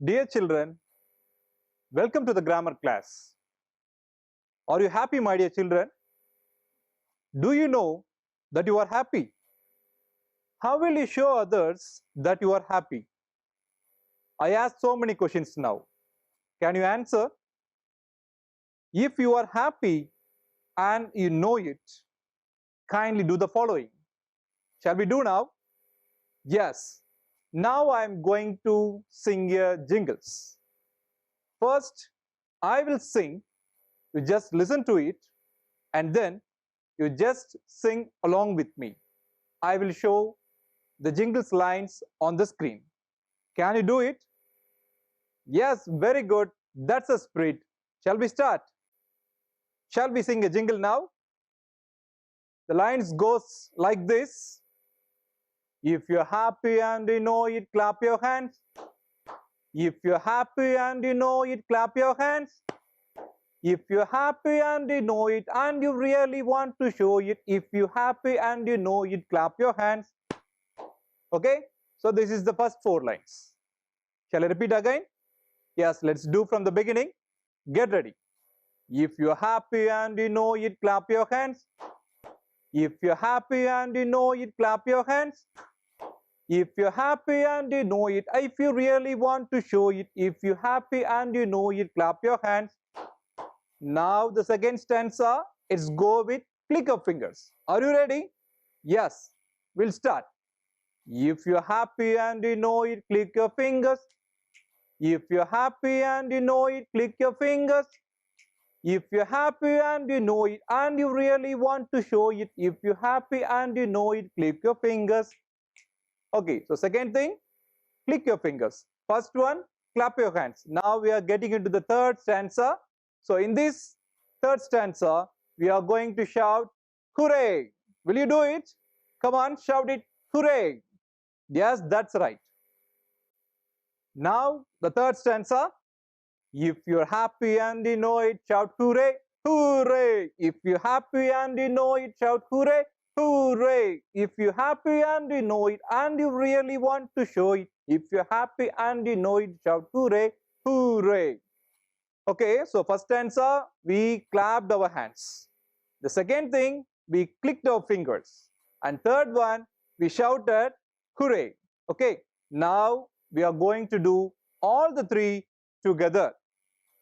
Dear children, welcome to the grammar class. Are you happy, my dear children? Do you know that you are happy? How will you show others that you are happy? I asked so many questions now. Can you answer? If you are happy and you know it, kindly do the following. Shall we do now? Yes. Now I am going to sing jingles. First, I will sing. You just listen to it and then you just sing along with me. I will show the jingles lines on the screen. Can you do it? Yes, very good. That's a spirit. Shall we start? Shall we sing a jingle now? The lines goes like this. If you're happy and you know it, clap your hands. If you're happy and you know it, clap your hands. If you're happy and you know it and you really want to show it, if you're happy and you know it, clap your hands. Okay? So this is the first 4 lines. Shall I repeat again? Yes, let's do from the beginning. Get ready. If you're happy and you know it, clap your hands. If you're happy and you know it, clap your hands. If you're happy and you know it, if you really want to show it, if you're happy and you know it, clap your hands. Now the second stanza, let's go with click of fingers. Are you ready? Yes, we'll start. If you're happy and you know it, click your fingers. If you're happy and you know it, click your fingers. If you're happy and you know it and you really want to show it, if you're happy and you know it, click your fingers. Okay, so second thing, click your fingers. First one, clap your hands. Now we are getting into the third stanza. So in this third stanza, we are going to shout, hooray! Will you do it? Come on, shout it, hooray! Yes, that's right. Now the third stanza, if you're happy and you know it, shout hooray, hooray! If you're happy and you know it, shout hooray, hooray! If you're happy and you know it and you really want to show it, if you're happy and you know it, shout hooray, hooray! Okay, so first stanza, we clapped our hands. The second thing, we clicked our fingers. And third one, we shouted hooray. Okay, now we are going to do all the 3 together.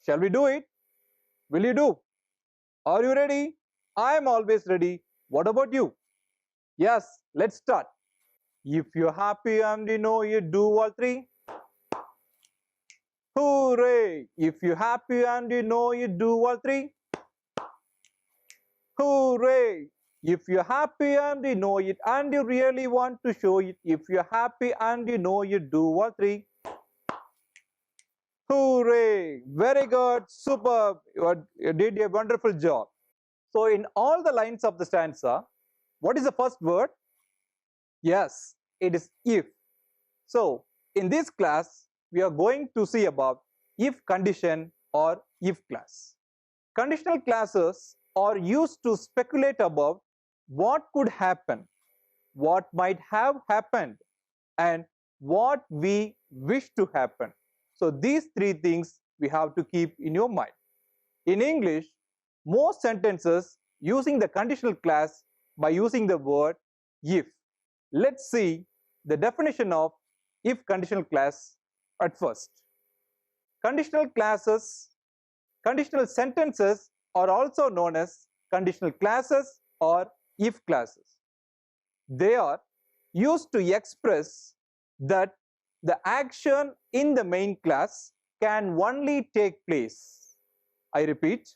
Shall we do it? Will you do? Are you ready? I am always ready. What about you? Yes, let's start. If you're happy and you know you do all 3. Hooray! If you're happy and you know you do all 3. Hooray! If you're happy and you know it and you really want to show it, if you're happy and you know you do all 3. Hooray! Very good, superb. You did a wonderful job. So in all the lines of the stanza, what is the first word? Yes, it is if. So in this class, we are going to see about if condition or if class. Conditional clauses are used to speculate about what could happen, what might have happened, and what we wish to happen. So these 3 things we have to keep in your mind. In English, most sentences using the conditional clause by using the word if. Let's see the definition of if conditional clause at first. Conditional clauses, conditional sentences are also known as conditional clauses or if clauses. They are used to express that the action in the main clause can only take place. I repeat,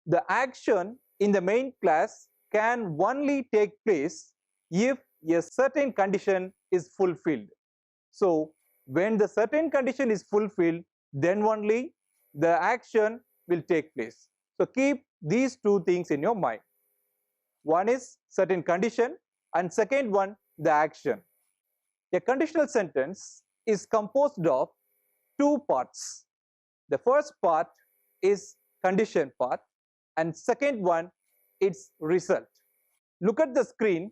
the action in the main clause can only take place if a certain condition is fulfilled. So when the certain condition is fulfilled, then only the action will take place. So keep these 2 things in your mind. One is certain condition and second one, the action. A conditional sentence is composed of 2 parts. The first part is condition part and second one its result. Look at the screen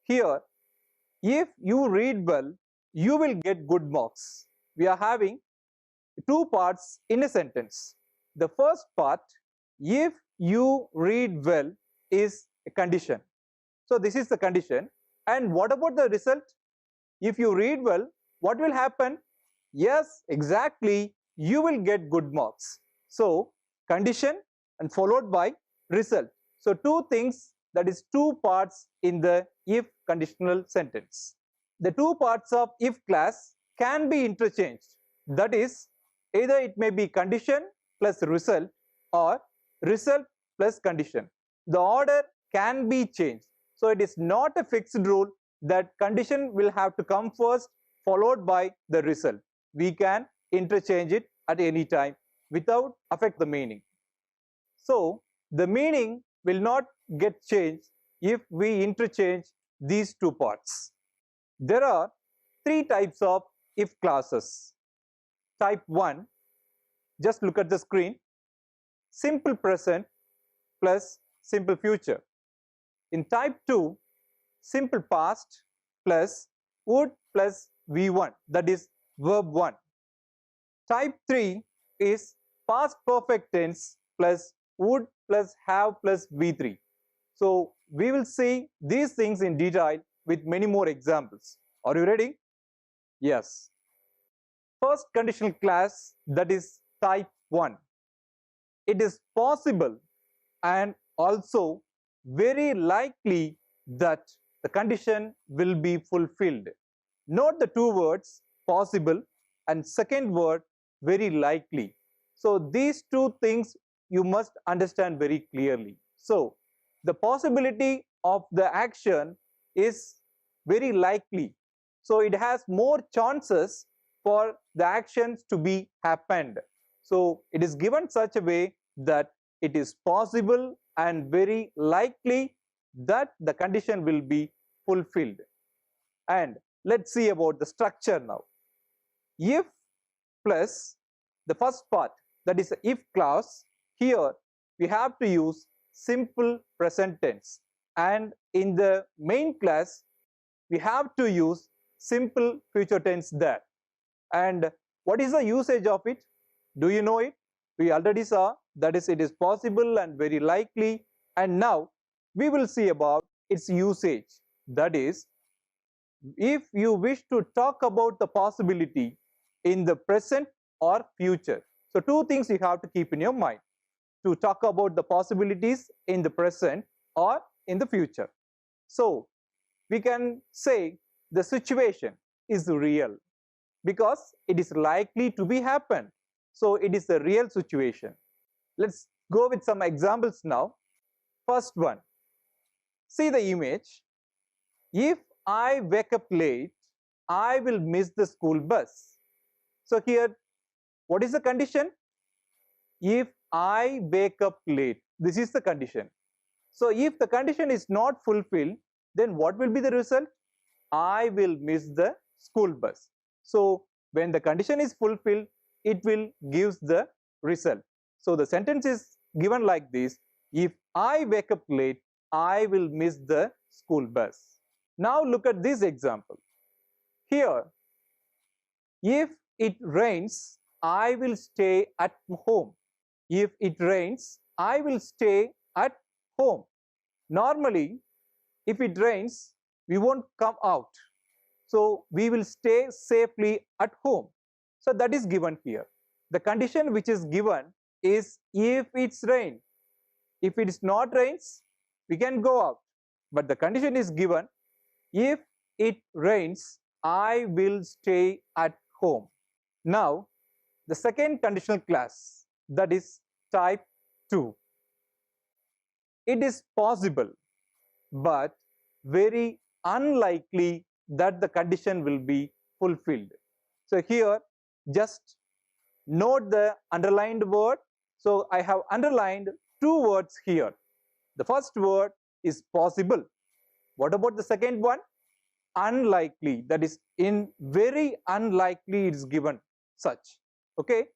here. If you read well, you will get good marks. We are having two parts in a sentence. The first part, if you read well, is a condition. So this is the condition. And what about the result? If you read well, what will happen? Yes, exactly, you will get good marks. So condition and followed by result. So two things, that is two parts in the if conditional sentence. The two parts of if clause can be interchanged. That is, either it may be condition plus result or result plus condition. The order can be changed. So it is not a fixed rule that condition will have to come first followed by the result. We can interchange it at any time without affect the meaning. So the meaning will not get changed if we interchange these two parts. There are three types of if clauses. Type 1, just look at the screen, simple present plus simple future. In type 2, simple past plus would plus V1, that is verb 1. Type 3 is past perfect tense plus would plus have plus V3. So we will see these things in detail with many more examples. Are you ready? Yes. First conditional clause, that is type 1. It is possible and also very likely that the condition will be fulfilled. Note the two words possible and second word very likely. So these two things you must understand very clearly. So the possibility of the action is very likely. So it has more chances for the actions to be happened. So it is given such a way that it is possible and very likely that the condition will be fulfilled. And let's see about the structure now. If plus the first part, that is the if clause, here we have to use simple present tense, and in the main clause we have to use simple future tense there. And what is the usage of it? Do you know it? We already saw, that is, it is possible and very likely, and now we will see about its usage. That is, if you wish to talk about the possibility in the present or future. So two things you have to keep in your mind to talk about the possibilities in the present or in the future. So we can say the situation is real because it is likely to be happen. So it is a real situation. Let's go with some examples now. First one, see the image. If I wake up late, I will miss the school bus. So here, what is the condition? If I wake up late, this is the condition. So if the condition is not fulfilled, then what will be the result? I will miss the school bus. So when the condition is fulfilled, it will give the result. So the sentence is given like this: if I wake up late, I will miss the school bus. Now look at this example. Here, if it rains, I will stay at home. If it rains, I will stay at home. Normally, if it rains, we won't come out. So we will stay safely at home. So that is given here. The condition which is given is if it's rain. If it is not rains, we can go out. But the condition is given, if it rains, I will stay at home. Now, the second conditional clause, that is type 2. It is possible, but very unlikely that the condition will be fulfilled. So here, just note the underlined word. So I have underlined two words here. The first word is possible. What about the second one? Unlikely. That is, in very unlikely it is given such. Okay.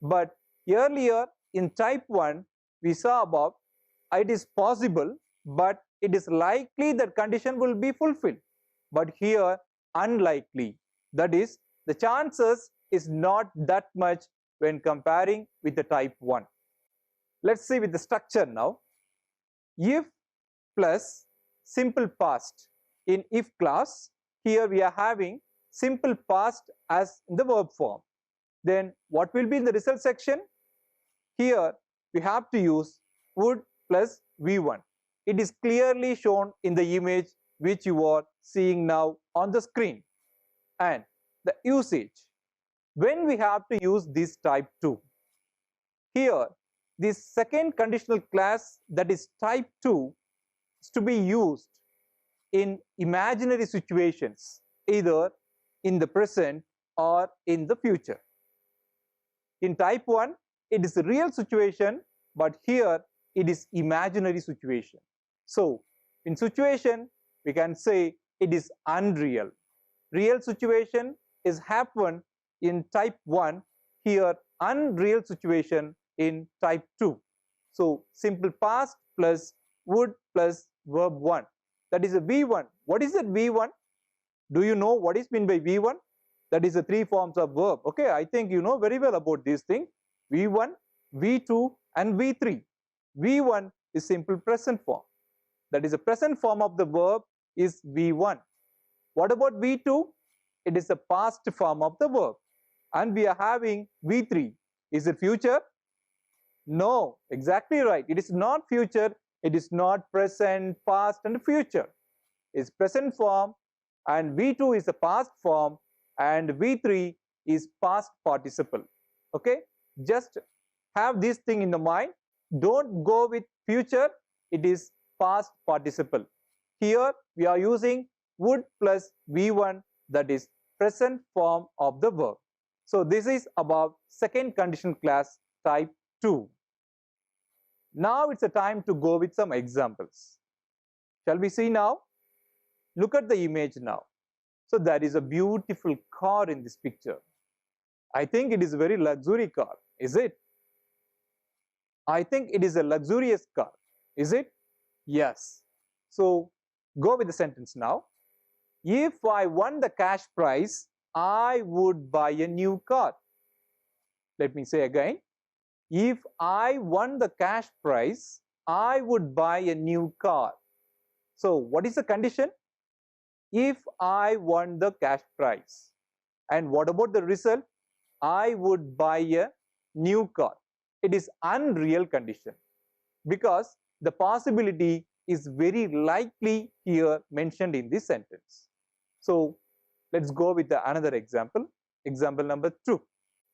But earlier in type 1, we saw about it is possible, but it is likely that condition will be fulfilled. But here unlikely. That is, the chances is not that much when comparing with the type 1. Let's see with the structure now. If plus simple past in if clause, here we are having simple past as in the verb form. Then what will be in the result section? Here we have to use would plus V1. It is clearly shown in the image which you are seeing now on the screen. And the usage, when we have to use this type 2. Here, this second conditional class, that is type 2, is to be used in imaginary situations, either in the present or in the future. In type 1, it is a real situation, but here it is imaginary situation. So, in situation, we can say it is unreal. Real situation is happened in type 1, here unreal situation in type 2. So, simple past plus would plus verb 1. That is a V1. What is that V1? Do you know what is meant by V1? That is the three forms of verb. Okay, I think you know very well about this thing. V1, V2 and V3. V1 is simple present form. That is the present form of the verb is V1. What about V2? It is the past form of the verb. And we are having V3. Is it future? No, exactly right. It is not future. It is not present, past and future. It's present form, and V2 is the past form, and V3 is past participle. Okay, just have this thing in the mind. Don't go with future. It is past participle. Here we are using would plus V1, that is present form of the verb. So this is about second conditional class type 2. Now it's a time to go with some examples. Shall we see now? Look at the image now. So there is a beautiful car in this picture. I think it is a very luxury car. Is it? I think it is a luxurious car. Is it? Yes. So go with the sentence now. If I won the cash prize, I would buy a new car. Let me say again. If I won the cash prize, I would buy a new car. So what is the condition? If I won the cash prize. And what about the result? I would buy a new car. It is unreal condition because the possibility is very likely here mentioned in this sentence. So let's go with another example. Example number 2.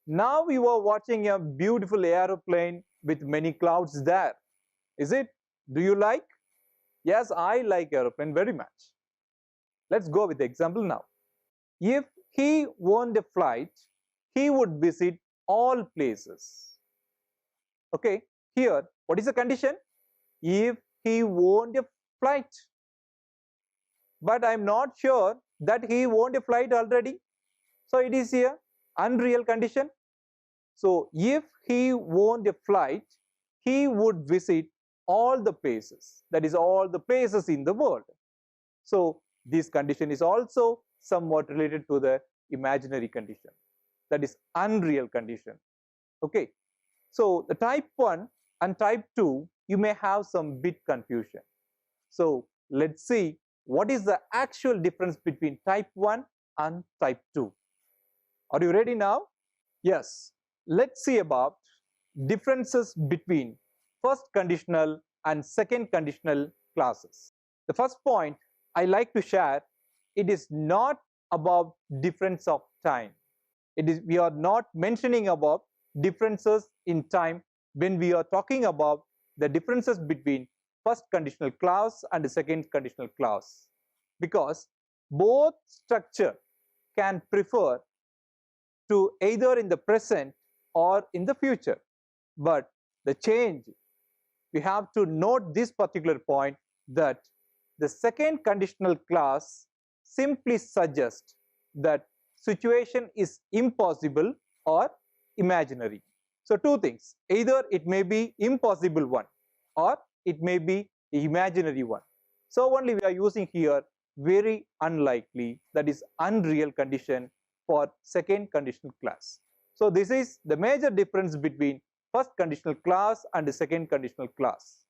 Now you are watching a beautiful aeroplane with many clouds there. Is it? Do you like? Yes, I like aeroplane very much. Let's go with the example now. If he owned a flight, he would visit all places. Okay, here, what is the condition? If he owned a flight. But I am not sure that he owned a flight already. So it is here unreal condition. So if he owned a flight, he would visit all the places. That is all the places in the world. So this condition is also somewhat related to the imaginary condition. That is unreal condition. Okay. So the type 1 and type 2, you may have some bit confusion. So let's see what is the actual difference between type 1 and type 2. Are you ready now? Yes. Let's see about differences between first conditional and second conditional clauses. The first point I like to share, it is not about difference of time. We are not mentioning about differences in time when we are talking about the differences between first conditional clause and the second conditional clause, because both structure can prefer to either in the present or in the future. But the change, we have to note this particular point, that the second conditional clause simply suggests that situation is impossible or imaginary. So two things, either it may be impossible one or it may be the imaginary one. So only we are using here very unlikely, that is unreal condition for second conditional clause. So this is the major difference between first conditional clause and the second conditional clause.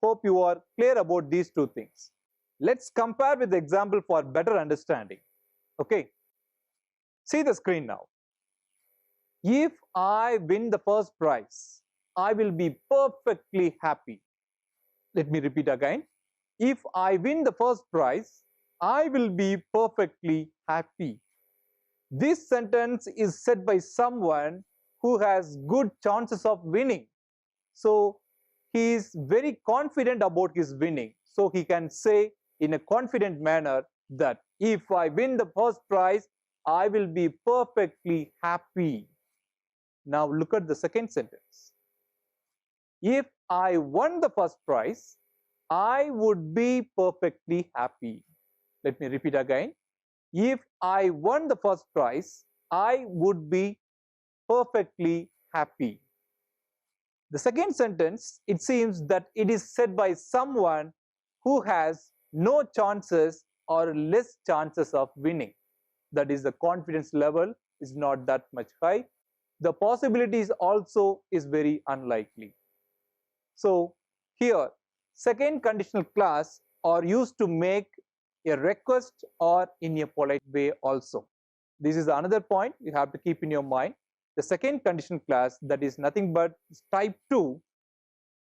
Hope you are clear about these two things. Let's compare with the example for better understanding. Okay, see the screen now. If I win the first prize, I will be perfectly happy. Let me repeat again. If I win the first prize, I will be perfectly happy. This sentence is said by someone who has good chances of winning. So he is very confident about his winning. So he can say in a confident manner that if I win the first prize, I will be perfectly happy. Now look at the second sentence. If I won the first prize, I would be perfectly happy. Let me repeat again. If I won the first prize, I would be perfectly happy. The second sentence, it seems that it is said by someone who has no chances or less chances of winning. That is, the confidence level is not that much high. The possibilities also is very unlikely. So here, second conditional clause are used to make a request or in a polite way also. This is another point you have to keep in your mind. The second conditional clause, that is nothing but type 2,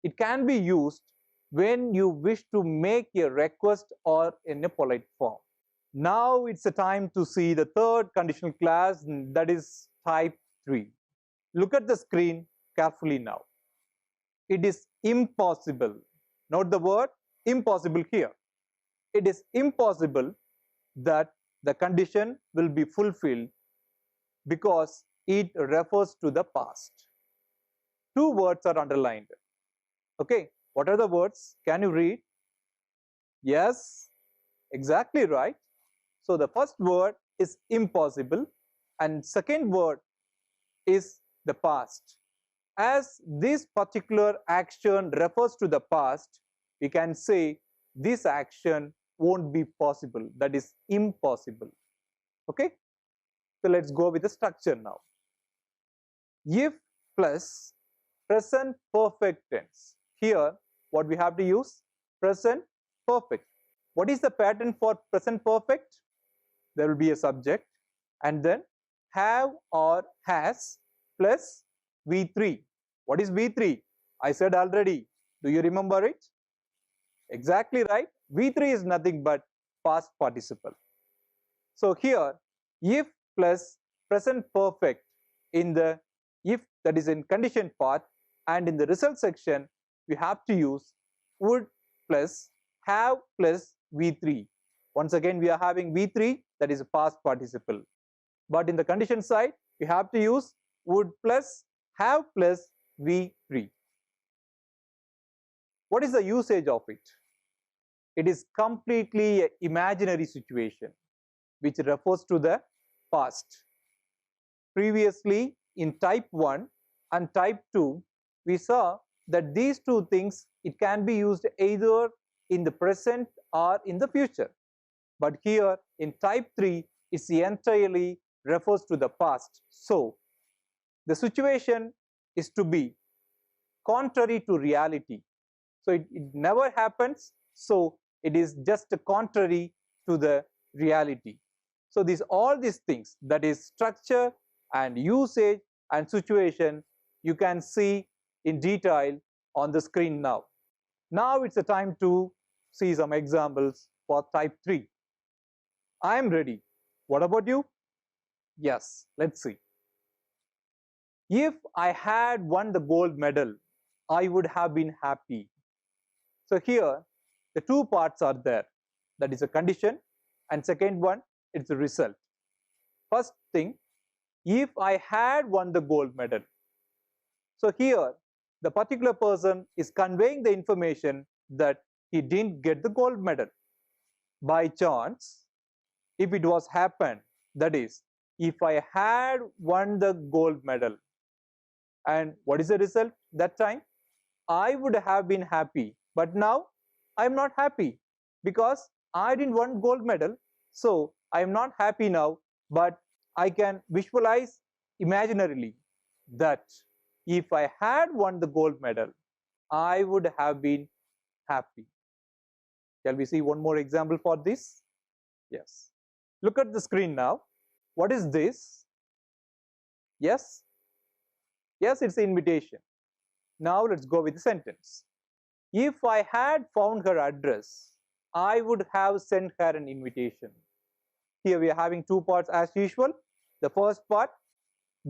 it can be used when you wish to make a request or in a polite form. Now it's a time to see the third conditional clause, that is type 3. Look at the screen carefully now. It is impossible. Note the word impossible here. It is impossible that the condition will be fulfilled because it refers to the past. Two words are underlined. Okay, what are the words? Can you read? Yes, exactly right. So the first word is impossible and second word is the past. As this particular action refers to the past, we can say this action won't be possible, that is impossible. Okay, so let's go with the structure now. If plus present perfect tense. Here what we have to use? Present perfect. What is the pattern for present perfect? There will be a subject and then have or has plus V3. What is V3? I said already. Do you remember it? Exactly right. V3 is nothing but past participle. So here, if plus present perfect in the if, that is in condition part, and in the result section, we have to use would plus have plus V3. Once again, we are having V3, that is a past participle. But in the condition side, we have to use would plus have plus V3. What is the usage of it? It is completely an imaginary situation which refers to the past. Previously, in type 1 and type 2, we saw that these two things, it can be used either in the present or in the future. But here in type 3, it's entirely refers to the past. So the situation is to be contrary to reality. So it never happens. So it is just contrary to the reality. So all these things, that is structure and usage and situation, you can see in detail on the screen now. Now it's a time to see some examples for type 3. I am ready. What about you? Yes, let's see. If I had won the gold medal, I would have been happy. So here, the two parts are there. That is a condition, and second one, it's a result. First thing, if I had won the gold medal. So here, the particular person is conveying the information that he didn't get the gold medal. By chance, if it was happened, that is, if I had won the gold medal, and what is the result that time? I would have been happy, but now I am not happy because I didn't win gold medal. So I am not happy now, but I can visualize imaginarily that if I had won the gold medal, I would have been happy. Shall we see one more example for this? Yes. Look at the screen now. What is this? Yes? Yes, it's an invitation. Now let's go with the sentence. If I had found her address, I would have sent her an invitation. Here we are having two parts as usual. The first part,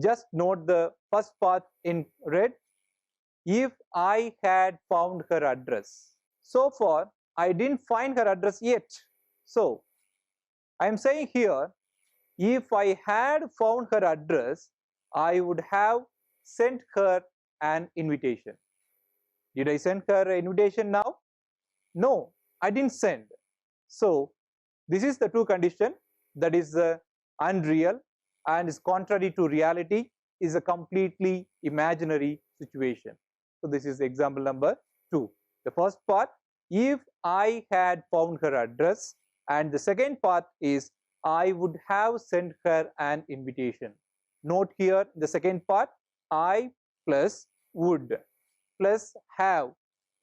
just note the first part in red. If I had found her address. So far, I didn't find her address yet. So, I am saying here, if I had found her address, I would have sent her an invitation. Did I send her an invitation now? No, I didn't send. So, this is the true condition, that is unreal and is contrary to reality, is a completely imaginary situation. So, this is example number 2. The first part, if I had found her address, and the second part is I would have sent her an invitation. Note here the second part, I plus would plus have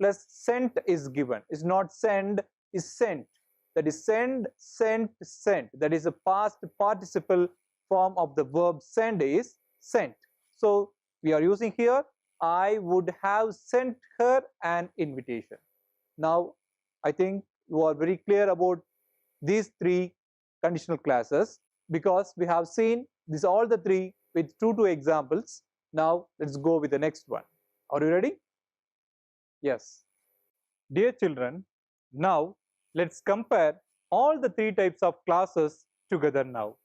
plus sent is given. Is not send, is sent. That is send, sent, sent. That is a past participle form of the verb send is sent. So we are using here I would have sent her an invitation. Now I think you are very clear about these three conditional clauses because we have seen this all the three with two examples. Now let's go with the next one. Are you ready? Yes. Dear children, now let's compare all the three types of clauses together now.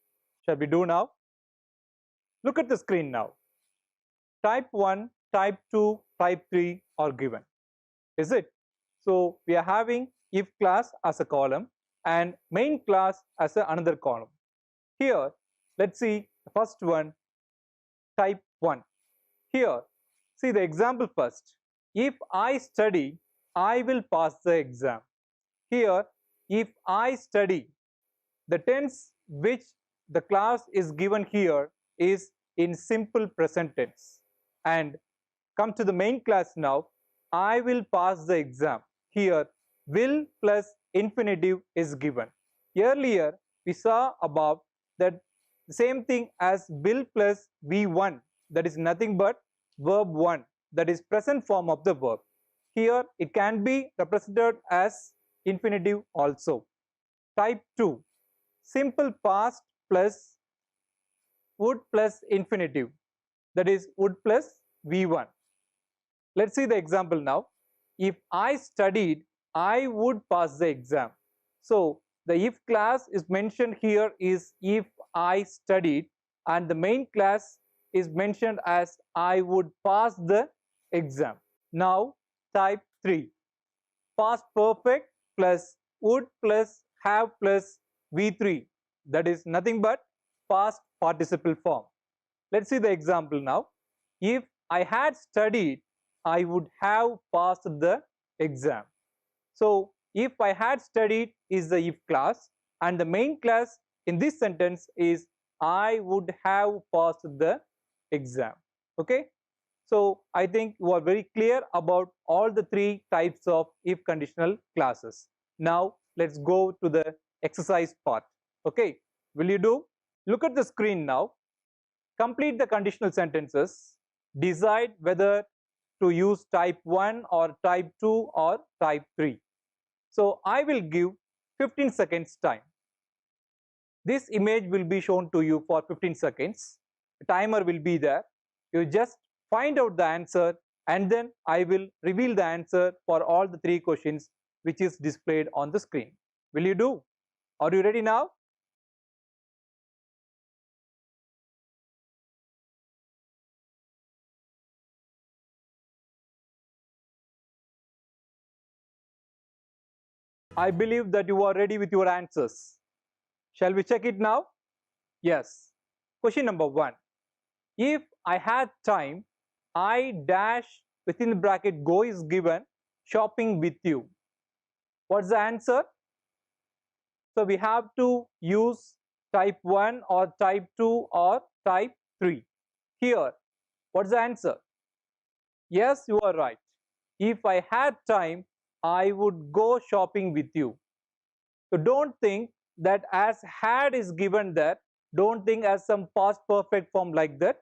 Shall we do now? Look at the screen now. Type 1, type 2, type 3 are given. Is it? So we are having if clause as a column and main clause as another column. Here, let's see the first one, type 1. Here, see the example first. If I study, I will pass the exam. Here, if I study, the tense which the clause is given here is in simple present tense. And come to the main clause now, I will pass the exam. Here, will plus infinitive is given. Earlier, we saw above that the same thing as will plus V1, that is nothing but verb 1, that is present form of the verb. Here, it can be represented as infinitive also. Type 2, simple past plus would plus infinitive, that is would plus V1. Let's see the example now. If I studied, I would pass the exam. So the if clause is mentioned here is if I studied, and the main clause is mentioned as I would pass the exam. Now type 3, past perfect plus would plus have plus V3, that is nothing but past participle form. Let's see the example now. If I had studied, I would have passed the exam. So if I had studied is the if clause, and the main clause in this sentence is I would have passed the exam. Okay. So I think you are very clear about all the three types of if conditional clauses. Now let's go to the exercise part. Okay. Will you do? Look at the screen now. Complete the conditional sentences. Decide whether to use type 1 or type 2 or type 3. So I will give 15 seconds time. This image will be shown to you for 15 seconds. The timer will be there. You just find out the answer and then I will reveal the answer for all the three questions which is displayed on the screen. Will you do? Are you ready now? I believe that you are ready with your answers. Shall we check it now? Yes. Question number 1. If I had time, I dash within the bracket go is given shopping with you. What's the answer? So we have to use type 1 or type 2 or type 3. Here, what's the answer? Yes, you are right. If I had time, I would go shopping with you. So don't think that as had is given there, don't think as some past perfect form like that.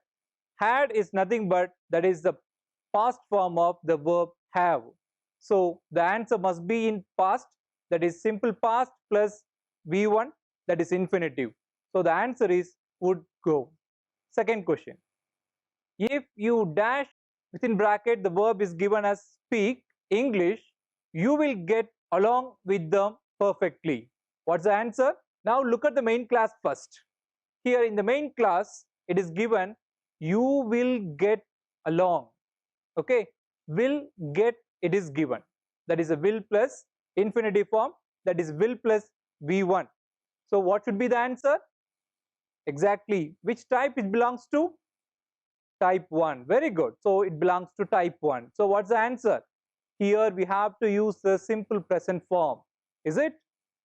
Had is nothing but that is the past form of the verb have. So the answer must be in past, that is simple past plus V1, that is infinitive. So the answer is would go. Second question. If you dash within bracket the verb is given as speak English, you will get along with them perfectly. What's the answer? Now look at the main class first. Here in the main class, it is given you will get along. Okay, will get, it is given. That is a will plus infinitive form, that is will plus V1. So what should be the answer? Exactly. Which type it belongs to? Type 1. Very good. So it belongs to type 1. So what's the answer? Here we have to use the simple present form. Is it?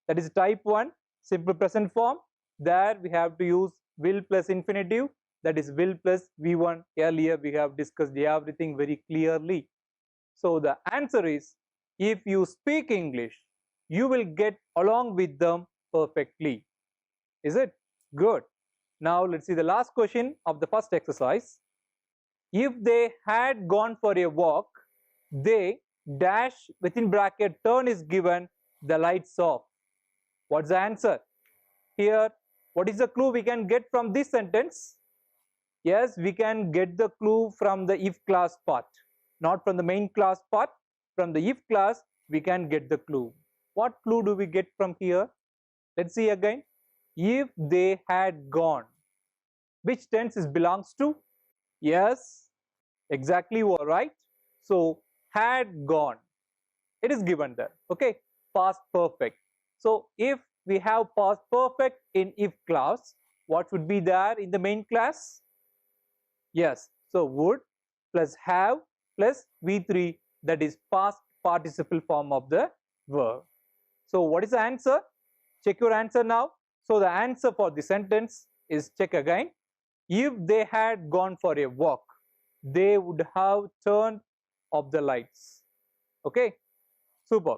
That is type 1, simple present form. There we have to use will plus infinitive, that is will plus V1. Earlier we have discussed everything very clearly. So the answer is, if you speak English, you will get along with them perfectly. Is it? Good. Now let's see the last question of the first exercise. If they had gone for a walk, they dash within bracket turn is given the lights off. What's the answer? Here, what is the clue we can get from this sentence? Yes, we can get the clue from the if clause part, not from the main clause part. From the if clause, we can get the clue. What clue do we get from here? Let's see again. If they had gone, which tense it belongs to? Yes, exactly, you are right. So had gone, it is given there. Okay, past perfect. So if we have past perfect in if clause, what would be there in the main class? Yes, so would plus have plus V3, that is past participle form of the verb. So what is the answer? Check your answer now. So the answer for the sentence is, check again. If they had gone for a walk, they would have turned off the lights. Okay, super.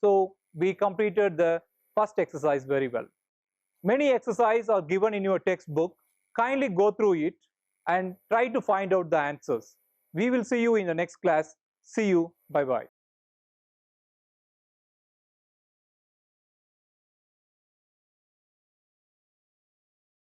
So we completed the first exercise very well. Many exercises are given in your textbook. Kindly go through it and try to find out the answers. We will see you in the next class. See you. Bye bye.